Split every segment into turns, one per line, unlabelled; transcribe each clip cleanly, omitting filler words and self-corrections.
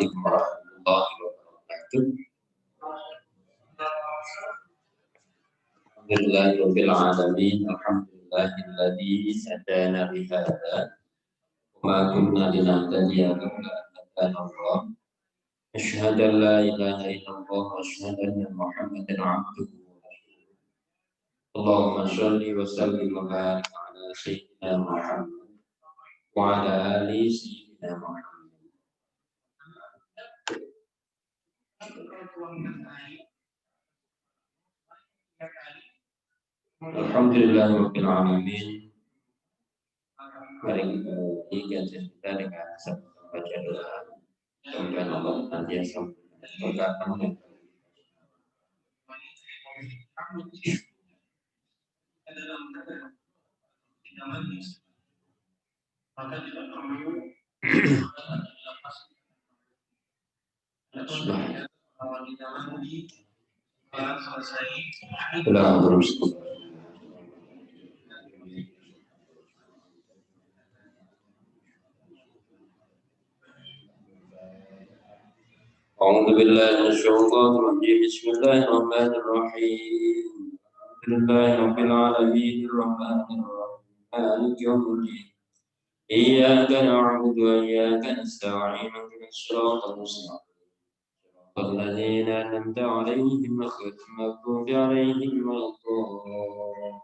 Assalamualaikum warahmatullahi wabarakatuh. Alhamdulillahirabbil alamin. Alhamdulillahilladzi hadana li hadza wa ma kunna linahtadiya laula an hadana Allah. Asyhadu an la ilaha illallah wa asyhadu anna Muhammadan abduhu wa rasuluh. Allahumma shalli wa sallim wa barik ala sayyidina Muhammad wa ala ali sayyidina Muhammad. Alhamdulillahirabbil alamin. Mari kita kita dengan baca doa. Semoga Allah senantiasa memberkati أعوذ بالله من الشيطان الرجيم بسم الله الرحمن الرحيم الحمد لله رب العالمين الرحمن الرحيم مالك يوم الدين إياك نعبد وإياك نستعين اهدنا الصراط المستقيم صراط الذين أنعمت عليهم غير المغضوب عليهم ولا الضالين.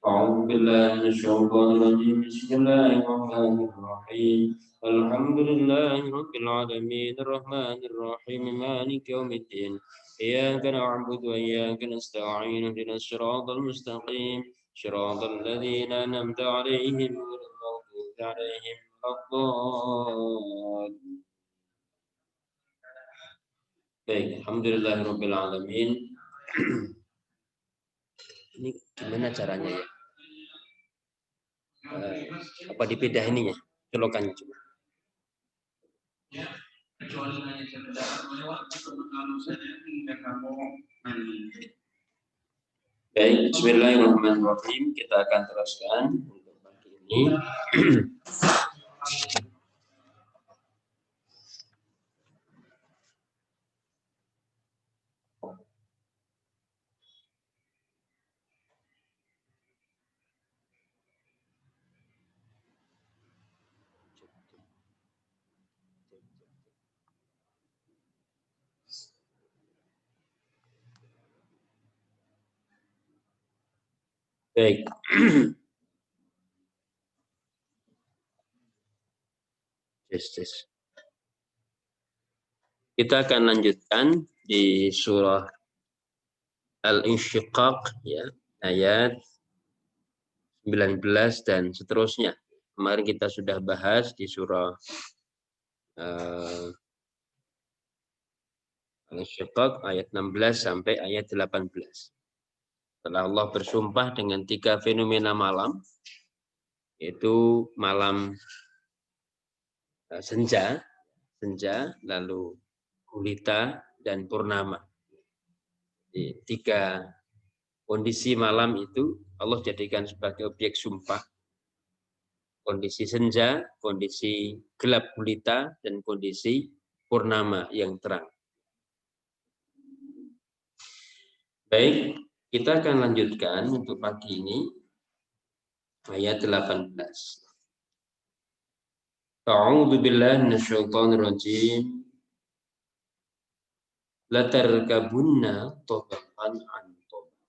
أعوذ بالله من الشيطان الرجيم بسم الله الرحمن الرحيم الحمد لله رب العالمين الرحمن الرحيم مالك يوم الدين إياك نعبد وإياك نستعين اهدنا الصراط المستقيم صراط الذين أنعمت عليهم غير المغضوب عليهم ولا الضالين. Baik, alhamdulillahirabbil alamin. Ini gimana caranya ya? Apa dipindah ininya? Colokannya coba. Baik, bismillahirrahmanirrahim. Kita akan teruskan untuk pagi ini. Baik. Kita akan lanjutkan di surah Al-Insyiqaq ya, ayat 19 dan seterusnya. Kemarin kita sudah bahas di surah Al-Insyiqaq ayat 16 sampai ayat 18. Setelah Allah bersumpah dengan 3 fenomena malam, yaitu malam senja, lalu gulita, dan purnama. Jadi 3 kondisi malam itu Allah jadikan sebagai objek sumpah. Kondisi senja, kondisi gelap gulita, dan kondisi purnama yang terang. Baik, kita akan lanjutkan untuk pagi ini ayat 18. A'udzu billahi minasyaitonir rajim. La tarkabunna tabaqan an tabaq.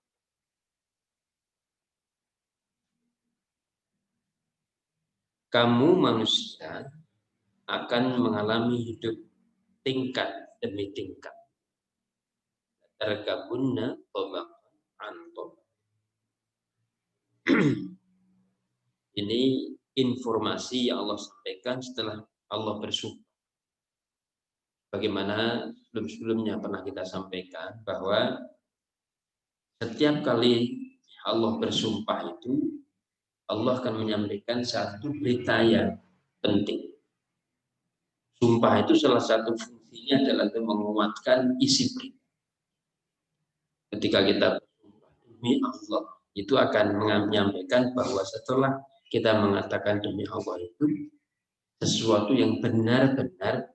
Kamu manusia akan mengalami hidup tingkat demi tingkat. Tarkabunna tabaqan an tabaq. Ini informasi yang Allah sampaikan setelah Allah bersumpah. Bagaimana sebelum-sebelumnya pernah kita sampaikan bahwa setiap kali Allah bersumpah itu Allah akan menyampaikan satu berita yang penting. Sumpah itu salah satu fungsi intinya adalah untuk menguatkan isi perintah. Ketika kita demi Allah, itu akan menyampaikan bahwa setelah kita mengatakan demi Allah itu sesuatu yang benar-benar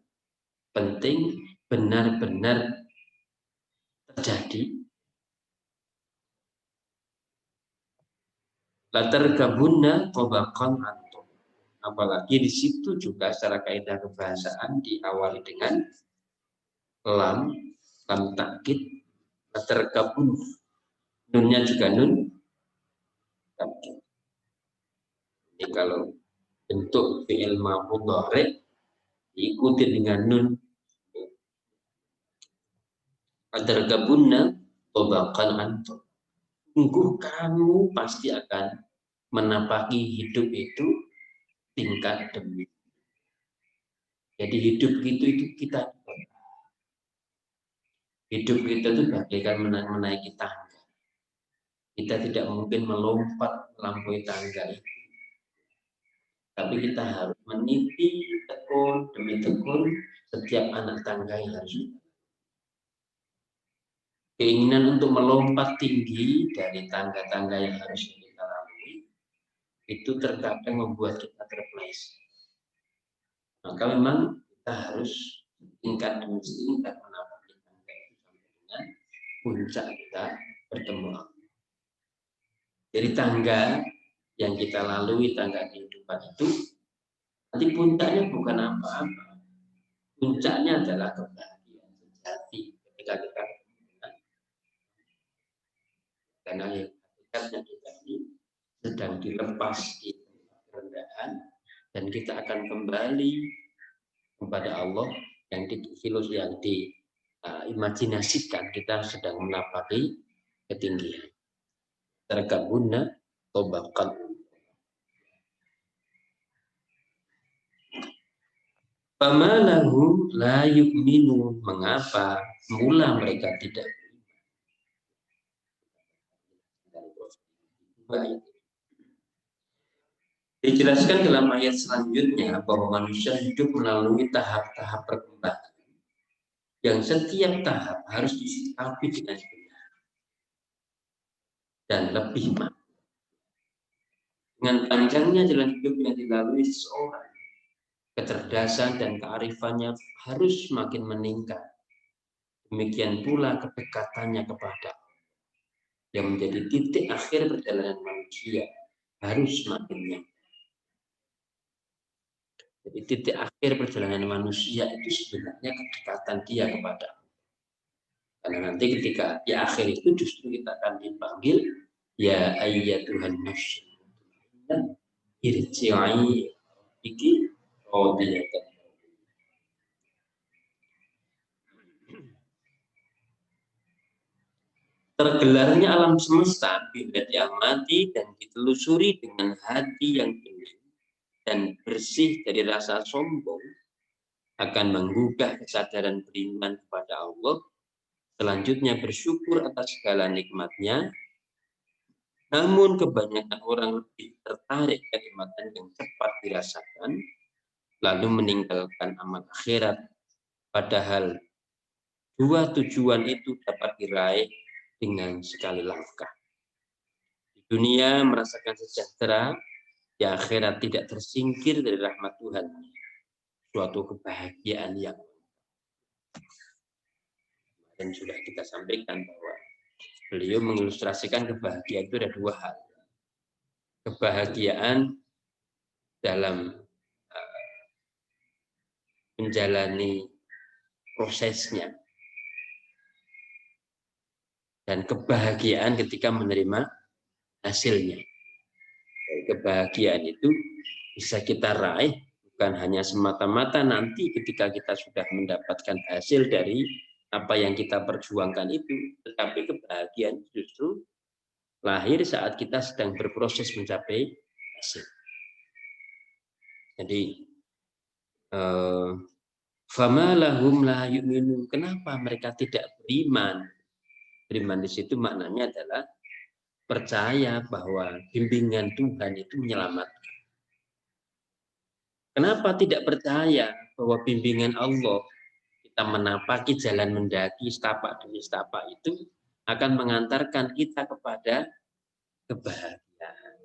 penting, benar-benar terjadi. Latar gabunna tobakon antum. Apalagi di situ juga secara kaidah kebahasaan diawali dengan lam takkid, latar gabun. Nunnya juga nun takkid. Jadi kalau bentuk fi'il mudhari diikuti dengan nun, latar gabunna tobakan antum. Sungguh kamu pasti akan menapaki hidup itu tingkat demi. Jadi hidup itu kita hidup kita itu bagaikan menaiki tangga. Kita tidak mungkin melompat melampaui tangga itu. Tapi kita harus meniti tekun demi tekun setiap anak tangga yang harus. Keinginan untuk melompat tinggi dari tangga-tangga yang harus kita lalui itu terkadang membuat kita terpeleset. Maka memang kita harus tingkat demi tingkat menapaki tangga itu sampai dengan puncak kita bertemu Allah. Jadi tangga yang kita lalui, tangga kehidupan itu nanti puncaknya bukan apa-apa. Puncaknya adalah kebahagiaan sejati ketika kita bertemu, karena yang hakikatnya kita ini sedang dilepas di kerendahan dan kita akan kembali kepada Allah yang diimajinasikan kita sedang menapaki ketinggian. Tergabunna tobakan. Famalahum la yu'minun. Mengapa mula mereka tidak beriman? Dijelaskan dalam ayat selanjutnya bahwa manusia hidup melalui tahap-tahap perkembangan yang setiap tahap harus disikapi dengan benar dan lebih matang. Dengan panjangnya jalan hidup yang dilalui seseorang, kecerdasan dan kearifannya harus semakin meningkat. Demikian pula kedekatannya kepada Allah yang menjadi titik akhir perjalanan manusia harus semakin nyata. Jadi titik akhir perjalanan manusia itu sebenarnya kedekatan dia kepada Allah. Karena nanti ketika di akhir itu justru kita akan dipanggil ya ayyatuhan nafs irji'i iki radiyatan. Tergelarnya alam semesta bila diamati dan ditelusuri dengan hati yang benar dan bersih dari rasa sombong akan menggugah kesadaran beriman kepada Allah. Selanjutnya bersyukur atas segala nikmatnya. Namun kebanyakan orang lebih tertarik kenikmatan yang cepat dirasakan lalu meninggalkan amal akhirat. Padahal dua tujuan itu dapat diraih dengan sekali langkah. Di dunia merasakan sejahtera, di akhirat tidak tersingkir dari rahmat Tuhan. Suatu kebahagiaan yang dan sudah kita sampaikan bahwa beliau mengilustrasikan kebahagiaan itu ada dua hal. Kebahagiaan dalam menjalani prosesnya dan kebahagiaan ketika menerima hasilnya. Kebahagiaan itu bisa kita raih bukan hanya semata-mata nanti ketika kita sudah mendapatkan hasil dari apa yang kita perjuangkan itu, tetapi kebahagiaan justru lahir saat kita sedang berproses mencapai hasil. Jadi fama lahum la yu'minun. Kenapa mereka tidak beriman? Beriman di situ maknanya adalah percaya bahwa bimbingan Tuhan itu menyelamatkan. Kenapa tidak percaya bahwa bimbingan Allah, kita kita menapaki jalan mendaki setapak demi setapak itu akan mengantarkan kita kepada kebahagiaan.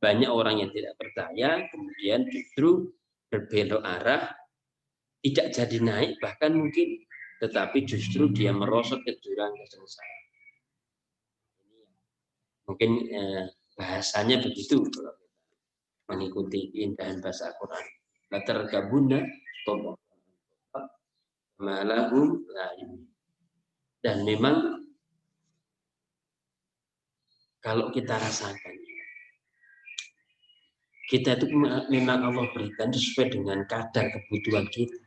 Banyak orang yang tidak percaya, kemudian justru berbelok arah, tidak jadi naik, bahkan mungkin, tetapi justru dia merosot ke jurang kesengsaraan. Mungkin bahasanya begitu kalau mengikuti keindahan bahasa Al-Quran. Latar gabuna, malahum layu. Dan memang kalau kita rasakan, kita itu memang Allah berikan sesuai dengan kadar kebutuhan kita.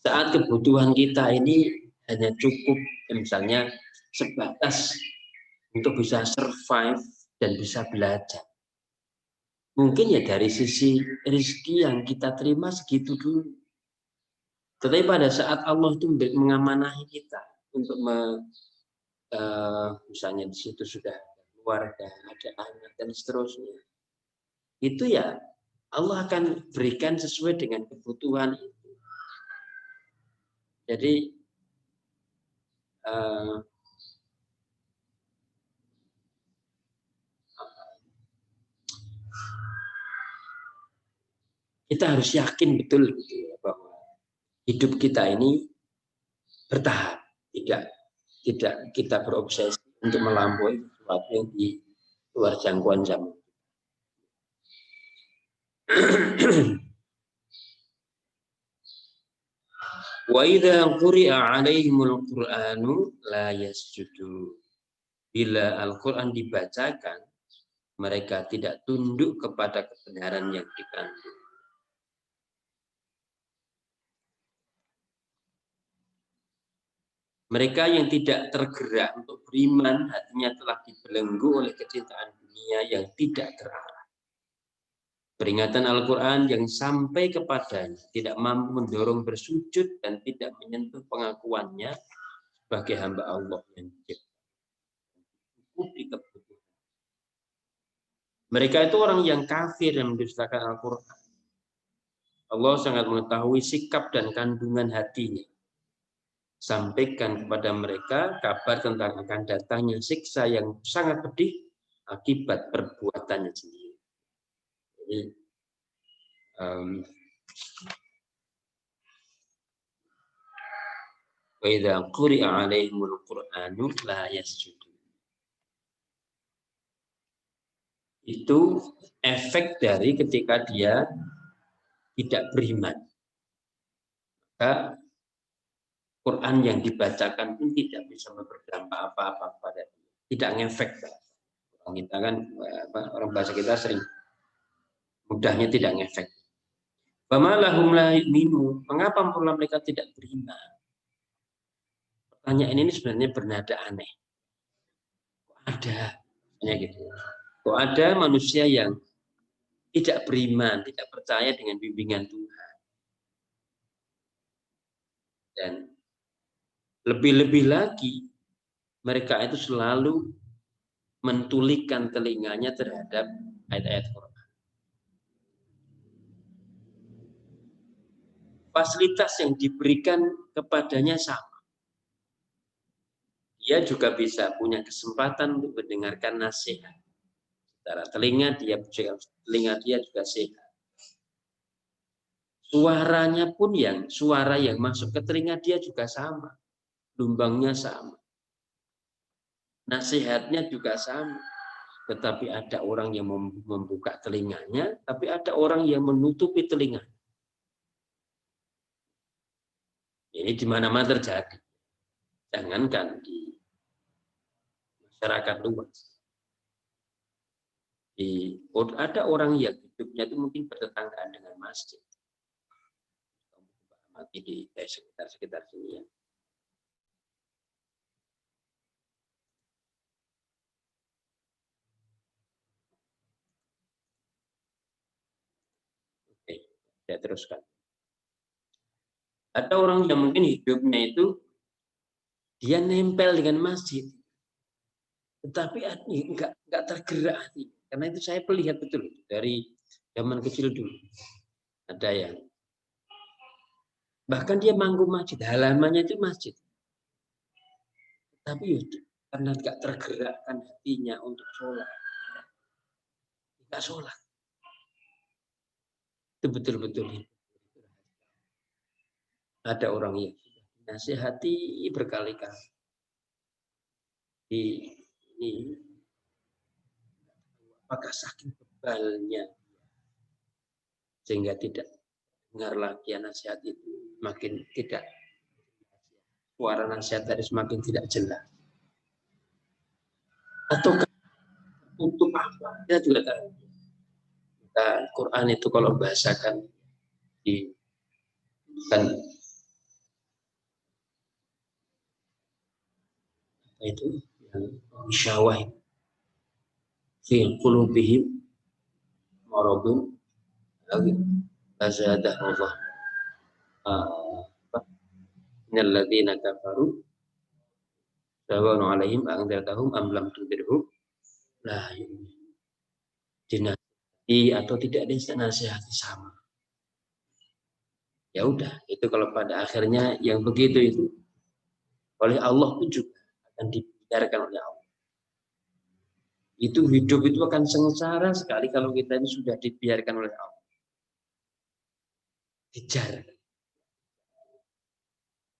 Saat kebutuhan kita ini hanya cukup, misalnya sebatas untuk bisa survive dan bisa belajar. Mungkin ya dari sisi rezeki yang kita terima segitu dulu. Tetapi pada saat Allah itu mengamanahi kita untuk misalnya di situ sudah keluarga, ada anak dan seterusnya, itu ya Allah akan berikan sesuai dengan kebutuhan itu. Jadi kita harus yakin betul gitu ya, bahwa hidup kita ini bertahap, tidak kita berobsesi untuk melampaui sesuatu yang di luar jangkauan zaman. Wa idza quri'a 'alaihimul Qur'anu la yasjudu. Bila Al-Qur'an dibacakan, mereka tidak tunduk kepada kebenaran yang dikandung. Mereka yang tidak tergerak untuk beriman, hatinya telah dibelenggu oleh kecintaan dunia yang tidak terarah. Peringatan Al-Quran yang sampai kepadanya tidak mampu mendorong bersujud dan tidak menyentuh pengakuannya sebagai hamba Allah yang cukupi kebutuhan. Mereka itu orang yang kafir yang mendustakan Al-Quran. Allah sangat mengetahui sikap dan kandungan hatinya. Sampaikan kepada mereka kabar tentang akan datangnya siksa yang sangat pedih akibat perbuatannya sendiri. Jadi, wa idza quri'a 'alaihimul Qur'anu la yasjudu. Itu efek dari ketika dia tidak beriman. Maka Quran yang dibacakan pun tidak bisa berdampak apa-apa pada dia. Tidak ngefek. Orang kita kan, orang bahasa kita sering mudahnya tidak ngefek. Bamalahum la yu'minu. Mengapa pula mereka tidak beriman? Pertanyaan ini sebenarnya bernada aneh. Kok ada? Gitu. Kok ada manusia yang tidak beriman, tidak percaya dengan bimbingan Tuhan. Dan lebih-lebih lagi, mereka itu selalu mentulikkan telinganya terhadap ayat-ayat Quran. Fasilitas yang diberikan kepadanya sama. Dia juga bisa punya kesempatan untuk mendengarkan nasihat. Secara telinga dia juga sehat. Suaranya pun suara yang masuk ke telinga dia juga sama. Lumbangnya sama. Nasihatnya juga sama. Tetapi ada orang yang membuka telinganya, tapi ada orang yang menutupi telinganya. Ini di mana-mana terjadi. Jangankan di masyarakat luas. Ada orang yang hidupnya itu mungkin bertetanggaan dengan masjid. Mati di sekitar sini ya. Oke, saya teruskan. Ada orang yang mungkin hidupnya itu dia nempel dengan masjid, tetapi nggak tergerak hati. Karena itu saya melihat betul dari zaman kecil dulu. Ada yang Bahkan dia manggung masjid, halamannya itu masjid. Tapi karena tidak tergerakkan hatinya untuk sholat, tidak sholat. Itu betul-betul. Ada orang yang sudah dinasihati berkali-kali. Ini apakah saking bebalnya sehingga tidak dengar lagi nasihat itu, makin tidak, suara nasihat tadi semakin tidak jelas. Atau untuk apa? Kita juga tahu. Quran itu kalau bahasakan di kan itu yang syawah fi qulubihim maradun azadah Allah minal ladzina kafaru sawa'un 'alaihim a'anzartahum am lam tunzirhum la yu'minun. Dinasihati atau tidak dinasihati sama. Ya udah, itu kalau pada akhirnya yang begitu itu oleh Allah pun juga akan dibiarkan oleh Allah. Itu hidup itu akan sengsara sekali kalau kita ini sudah dibiarkan oleh Allah. Dijar.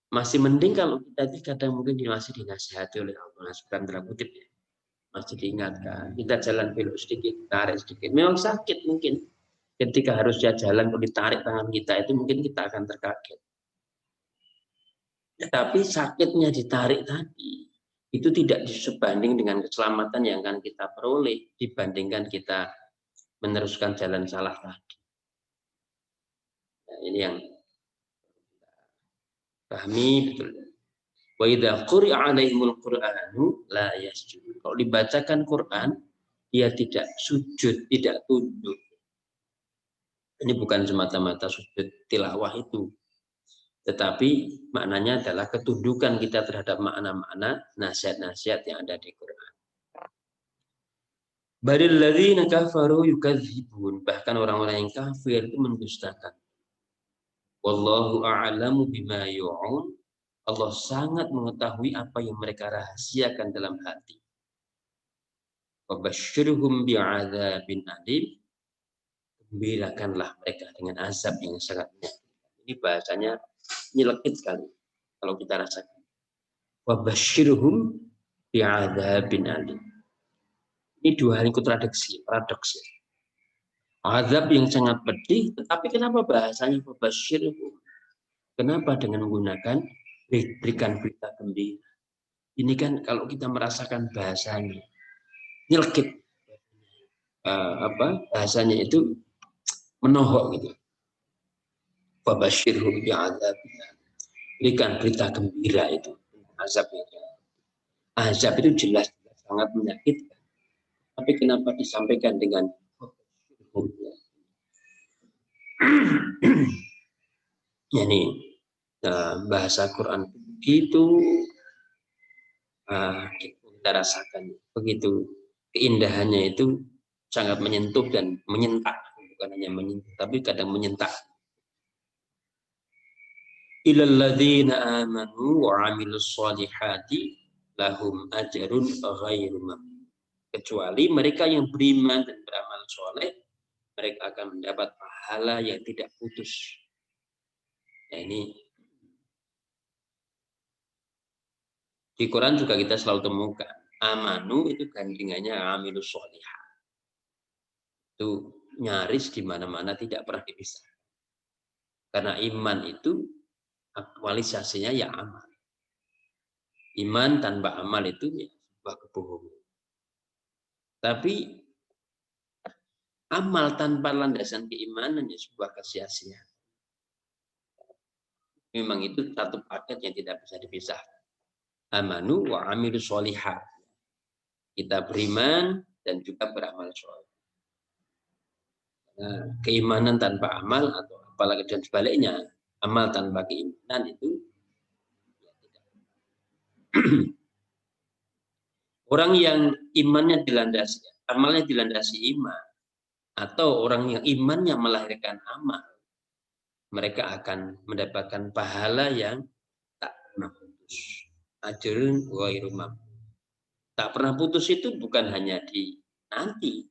Masih mending kalau kita itu kadang mungkin masih dinasihati oleh Allah, bukan dalam kutip ya. Masih diingatkan, kita jalan belok sedikit, tarik sedikit. Memang sakit mungkin. Ketika harusnya jalan kalau ditarik tangan kita itu mungkin kita akan terkaget. Tetapi sakitnya ditarik tadi itu tidak sebanding dengan keselamatan yang akan kita peroleh dibandingkan kita meneruskan jalan salah tadi. Nah, ini yang pahami betul. Wa idza quri'a 'alaihimul Qur'anu la yasjud. Kalau dibacakan Quran, dia tidak sujud, tidak tunduk. Ini bukan semata-mata sujud tilawah itu, tetapi maknanya adalah ketundukan kita terhadap makna-makna nasihat-nasihat yang ada di Quran. Badil ladzina kafaru yukadzibun, bahkan orang-orang yang kafir itu mendustakan. Wallahu a'lamu bima yu'un. Allah sangat mengetahui apa yang mereka rahasiakan dalam hati. Wabasyirhum bi'adzabin alim. Gembirakanlah mereka dengan azab yang sangat menyakitkan. Ini bahasanya nyelekit sekali kalau kita rasakan. Wabasyirhum bi'adzabin alim. Ini dua hal yang kontradiksi, paradoks. Azab yang sangat pedih, tetapi kenapa bahasanya wabasyirhum? Kenapa dengan menggunakan berikan berita gembira? Ini kan kalau kita merasakan bahasanya nyelkit, bahasanya itu menohok gitu. Fabasyirhum bi'adzab. Berikan berita gembira itu. Azab itu. Azab itu jelas sangat menyakitkan. Tapi kenapa disampaikan dengan ini bahasa Quran begitu kita rasakan begitu keindahannya itu sangat menyentuh dan menyentak, bukan hanya menyentuh tapi kadang menyentak. Ilal ladzina amanu wa 'amilus shalihati lahum ajrun ghairu mamnun. Kecuali mereka yang beriman dan beramal soleh, mereka akan mendapat pahala yang tidak putus. Nah, ini di Quran juga kita selalu temukan amanu itu gandingannya amilus sholihah. Itu nyaris di mana-mana tidak pernah dipisah. Karena iman itu aktualisasinya ya amal. Iman tanpa amal itu ya sebuah kebohongan. Tapi amal tanpa landasan keimanan ya sebuah kesia-siaan. Memang itu satu paket yang tidak bisa dipisah. Amanu wa amilu sholihah. Kita beriman dan juga beramal sholih. Nah, keimanan tanpa amal atau apalagi dan sebaliknya, amal tanpa keimanan itu ya tidak. Orang yang imannya dilandasi, amalnya dilandasi iman, atau orang yang imannya melahirkan amal, mereka akan mendapatkan pahala yang tak pernah putus. Ajrun ghairu mamnun. Tak pernah putus itu bukan hanya di nanti,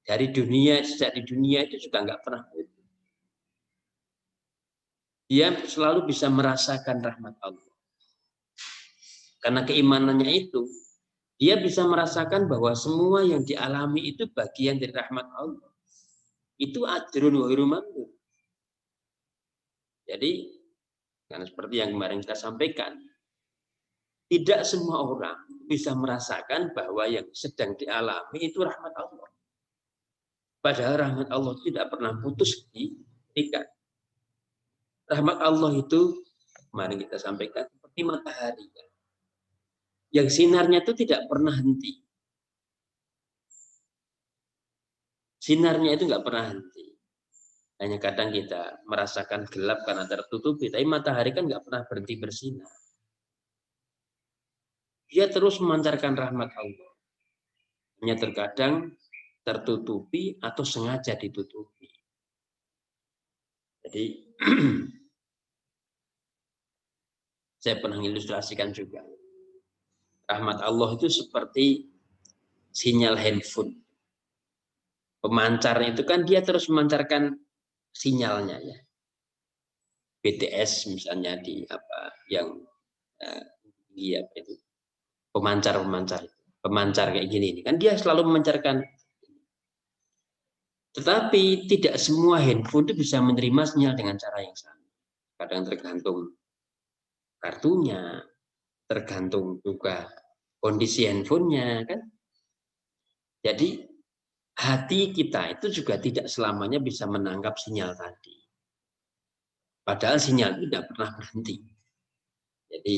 dari dunia, sejak di dunia itu juga nggak pernah putus. Dia selalu bisa merasakan rahmat Allah. Karena keimanannya itu, dia bisa merasakan bahwa semua yang dialami itu bagian dari rahmat Allah. Itu ajrun ghairu mamnun. Jadi, karena seperti yang kemarin kita sampaikan, tidak semua orang bisa merasakan bahwa yang sedang dialami itu rahmat Allah. Padahal rahmat Allah tidak pernah putus diberikan. Rahmat Allah itu, kemarin kita sampaikan, seperti matahari. Yang sinarnya itu tidak pernah henti. Sinarnya itu nggak pernah henti. Hanya kadang kita merasakan gelap karena tertutupi, tapi matahari kan nggak pernah berhenti bersinar. Dia terus memancarkan rahmat Allah. Hanya terkadang tertutupi atau sengaja ditutupi. Jadi, saya pernah mengilustrasikan juga. Rahmat Allah itu seperti sinyal handphone. Pemancarnya itu kan dia terus memancarkan sinyalnya ya. BTS misalnya di apa yang apa itu pemancar kayak gini ini kan dia selalu memancarkan, tetapi tidak semua handphone itu bisa menerima sinyal dengan cara yang sama. Kadang tergantung kartunya, tergantung juga kondisi handphonenya kan. Jadi hati kita itu juga tidak selamanya bisa menangkap sinyal tadi. Padahal sinyal itu tidak pernah berhenti. Jadi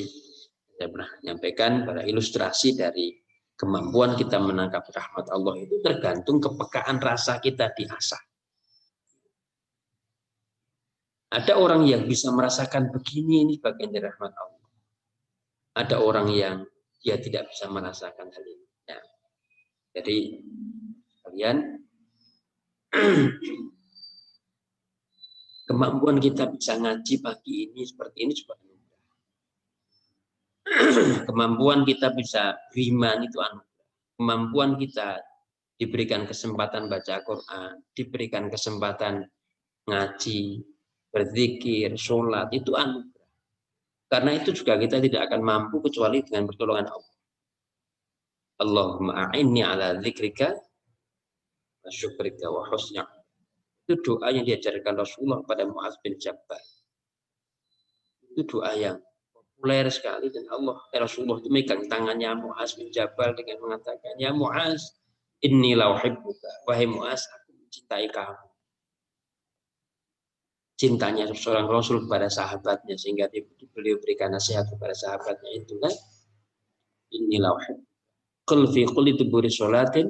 saya pernah menyampaikan pada ilustrasi dari kemampuan kita menangkap rahmat Allah itu tergantung kepekaan rasa kita diasah. Ada orang yang bisa merasakan begini, ini bagian dari rahmat Allah. Ada orang yang dia tidak bisa merasakan hal ini. Ya. Jadi kalian kemampuan kita bisa ngaji pagi ini seperti ini juga anugerah. Kemampuan kita bisa beriman itu anugerah. Kemampuan kita diberikan kesempatan baca Quran, diberikan kesempatan ngaji, berzikir, sholat, itu anugerah. Karena itu juga kita tidak akan mampu kecuali dengan pertolongan Allah. Allahumma a'inni ala dzikrika wa syukrika wa husni. Itu doa yang diajarkan Rasulullah pada Mu'adz bin Jabal. Itu doa yang populer sekali dan Rasulullah itu megang tangannya Mu'adz bin Jabal dengan mengatakan, ya Mu'adz, inni la uhibbuka, wahai Mu'adz, aku mencintai kamu. Cintanya seorang Rasul kepada sahabatnya sehingga beliau berikan nasihat kepada sahabatnya itu kan, inni la uhibbuka. Qul fi kulli duburi sholatin,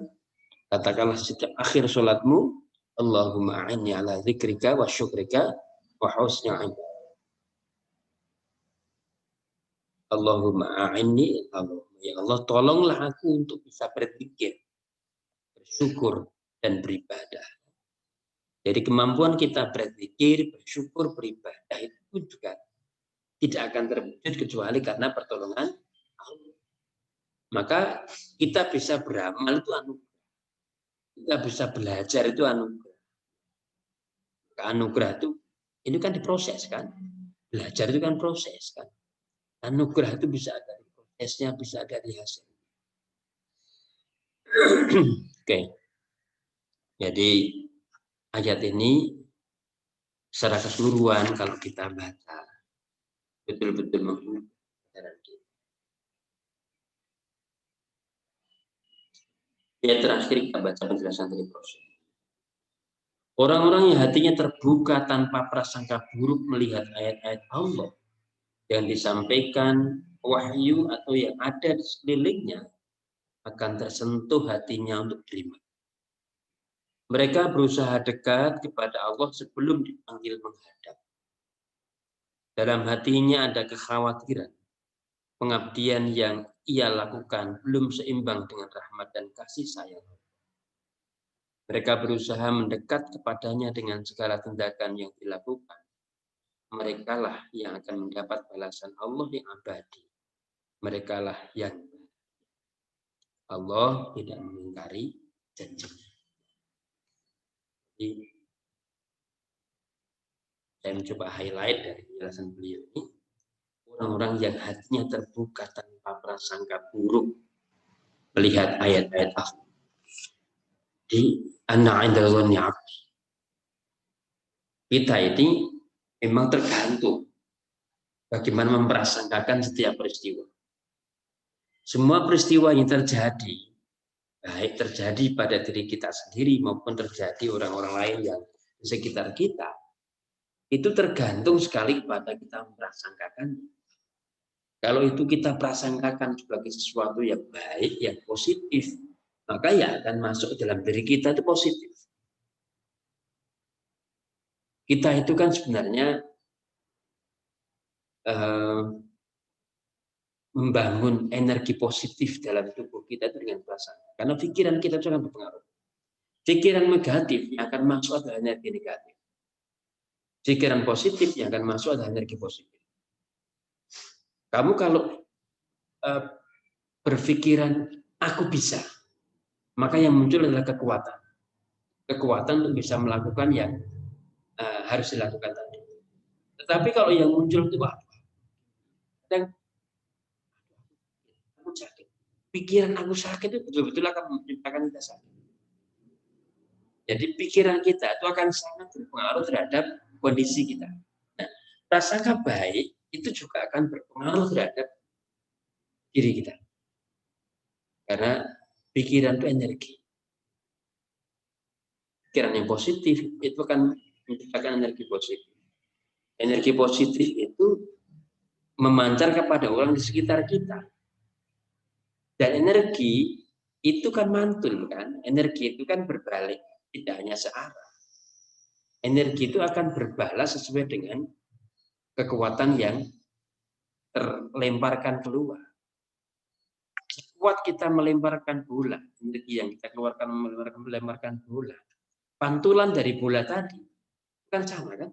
katakanlah setiap akhir sholatmu, Allahumma a'inni ala dzikrika wa syukrika wa husni ibadah. Allahumma a'inni, ya Allah tolonglah aku untuk bisa berzikir, bersyukur dan beribadah. Jadi kemampuan kita berzikir, bersyukur, beribadah itu juga tidak akan terwujud kecuali karena pertolongan Allah. Maka kita bisa beramal itu anugerah. Kita bisa belajar itu anugerah. Anugerah itu ini kan diproses kan. Belajar itu kan proses kan. Anugerah itu bisa dari prosesnya, bisa dari hasilnya. Oke. Jadi ayat ini secara keseluruhan kalau kita baca betul-betul mengubah pikiran kita. Ayat terakhir kita baca penjelasan dari proses. Orang-orang yang hatinya terbuka tanpa prasangka buruk melihat ayat-ayat Allah yang disampaikan wahyu atau yang ada di sekelilingnya akan tersentuh hatinya untuk terima. Mereka berusaha dekat kepada Allah sebelum dipanggil menghadap. Dalam hatinya ada kekhawatiran. Pengabdian yang ia lakukan belum seimbang dengan rahmat dan kasih sayang. Mereka berusaha mendekat kepadanya dengan segala tindakan yang dilakukan. merekalah yang akan mendapat balasan Allah yang abadi. Merekalah yang Allah tidak mengingkari janjinya. Jadi, saya mencoba highlight dari penjelasan beliau ini, orang-orang yang hatinya terbuka tanpa prasangka buruk melihat ayat-ayat Allah. Di anna 'inda dhanni 'abdi. Kita ini memang tergantung bagaimana memprasangkakan setiap peristiwa. Semua peristiwa yang terjadi, baik terjadi pada diri kita sendiri maupun terjadi orang-orang lain yang di sekitar kita, itu tergantung sekali kepada kita memprasangkakan. Kalau itu kita prasangkakan sebagai sesuatu yang baik, yang positif, maka ya akan masuk dalam diri kita itu positif. Kita itu kan sebenarnya membangun energi positif dalam tubuh kita itu dengan prasangka. Karena pikiran kita itu akan berpengaruh. Pikiran negatif yang akan masuk adalah energi negatif. Pikiran positif yang akan masuk adalah energi positif. Kamu kalau berpikiran aku bisa, maka yang muncul adalah kekuatan. Kekuatan untuk bisa melakukan yang harus dilakukan tadi. Tetapi kalau yang muncul itu apa? Dan aku sakit. Pikiran aku sakit itu betul-betul akan menciptakan kita sakit. Jadi pikiran kita itu akan sangat berpengaruh terhadap kondisi kita. Nah, prasangka baik itu juga akan berpengaruh terhadap diri kita. Karena pikiran itu energi. Pikiran yang positif itu akan menciptakan energi positif. Energi positif itu memancar kepada orang di sekitar kita. Dan energi itu kan mantul kan, energi itu kan berbalik, tidak hanya searah. Energi itu akan berbalas sesuai dengan kekuatan yang terlemparkan keluar. Sekuat kita melemparkan bola, energi yang kita keluarkan melemparkan bola, pantulan dari bola tadi kan sama kan?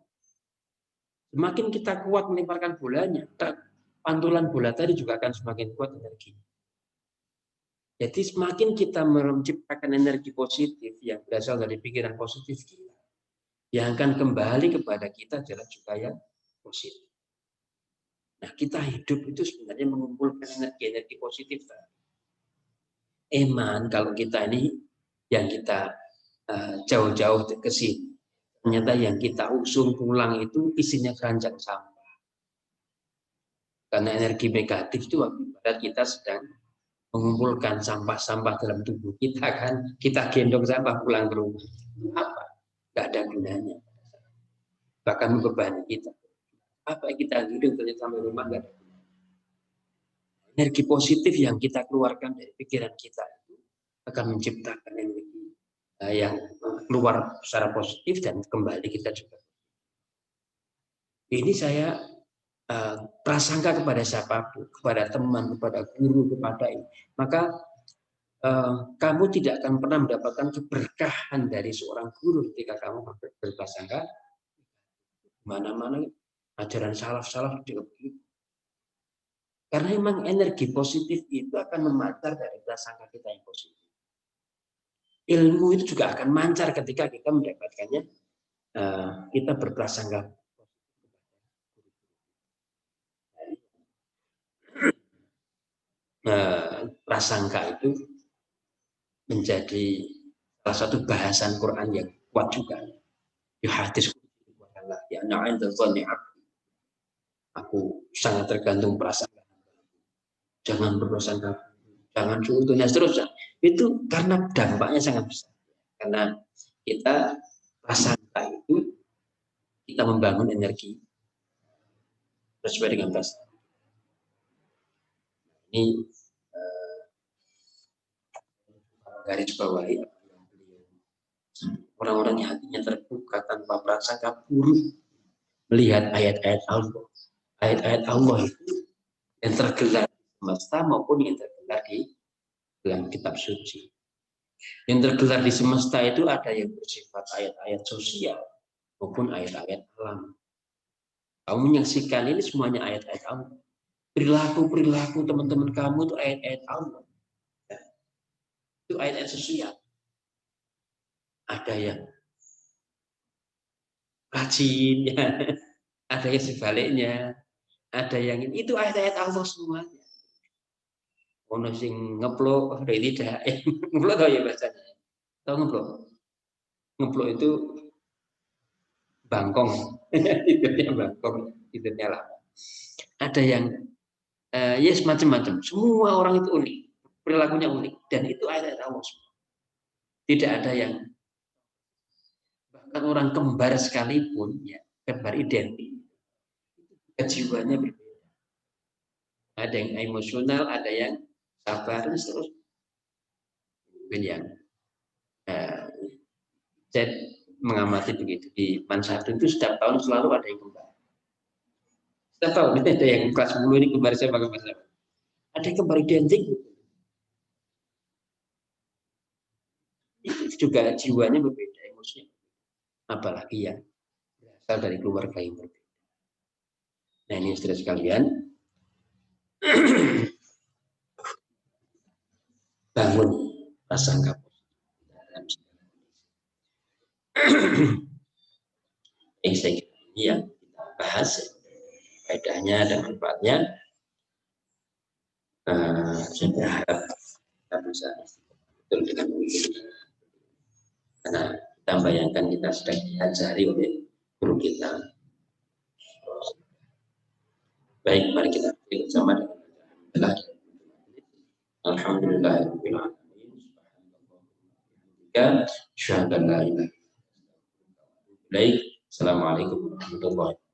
Semakin kita kuat melemparkan bolanya, pantulan bola tadi juga akan semakin kuat energinya. Jadi semakin kita menciptakan energi positif yang berasal dari pikiran positif kita, yang akan kembali kepada kita adalah juga yang positif. Nah, kita hidup itu sebenarnya mengumpulkan energi-energi positif. Eman kalau kita ini yang kita jauh-jauh ke sini, ternyata yang kita usung pulang itu isinya keranjang sampah. Karena energi negatif itu ibarat kita sedang mengumpulkan sampah-sampah dalam tubuh kita kan, kita gendong sampah pulang ke rumah. Apa? Gak ada gunanya. Bahkan membebani kita. Apa yang kita hidup sampai rumah gak ada gunanya. Energi positif yang kita keluarkan dari pikiran kita itu akan menciptakan energi yang keluar secara positif dan kembali kita juga. Ini saya prasangka kepada siapapun, kepada teman, kepada guru, kepada ini. Maka kamu tidak akan pernah mendapatkan keberkahan dari seorang guru ketika kamu berprasangka mana-mana ajaran salaf-salaf juga begitu. Karena memang energi positif itu akan memancar dari prasangka kita yang positif. Ilmu itu juga akan mancar ketika kita mendapatkannya, kita berprasangka. Prasangka itu menjadi salah satu bahasan Quran yang kuat juga. Yuhadis ya aku sangat tergantung prasangka. Jangan berprasangka, jangan suruh dan seterusnya. Itu karena dampaknya sangat besar. Karena kita prasangka itu kita membangun energi sesuai dengan prasangka. Ini garis bawahi orang-orang yang hatinya terbuka tanpa prasangka buruk melihat ayat-ayat Allah. Ayat-ayat Allah itu yang tergelar di semesta maupun yang tergelar di dalam kitab suci. Yang tergelar di semesta itu ada yang bersifat ayat-ayat sosial maupun ayat-ayat alam. Kamu menyaksikan ini semuanya ayat-ayat Allah. Perilaku teman-teman kamu itu ayat-ayat Allah. Itu ayat-ayat sosial. Ada yang rajin, ya. Ada yang sebaliknya. Ada yang itu ayat-ayat Allah semuanya. Ono sing ngeplok, ada ini tidak. Ngeplok tau ya bahasanya. Tahu ngeplok? Ngeplok itu bangkong. Tidurnya bangkong, tidurnya lama. Ada yang yes macam-macam. Semua orang itu unik. Perilakunya unik. Dan itu ayat-ayat Allah semua. Tidak ada yang bahkan orang kembar sekalipun, ya, kembar identik, kejiwaannya berbeda. Ada yang emosional, ada yang sabar, terus yang saya mengamati begitu di Mansatu itu setiap tahun selalu ada yang kembar. Setiap tahun itu ada yang kelas 10 ini kembar saya pakai bahasa. Ada yang kembar identik. Itu juga jiwanya berbeda, emosinya. Apalagi yang berasal dari keluarga yang berbeda. Nah ini saudara sekalian, bangun prasangka ini yang kita bahas faedahnya dan manfaatnya. Saya berharap kita bisa betul dengan ini, karena kita bayangkan kita sedang diajari oleh guru kita. Baik, mari kita bersama dengan Alhamdulillahirabbil alamin. Assalamualaikum warahmatullahi wabarakatuh.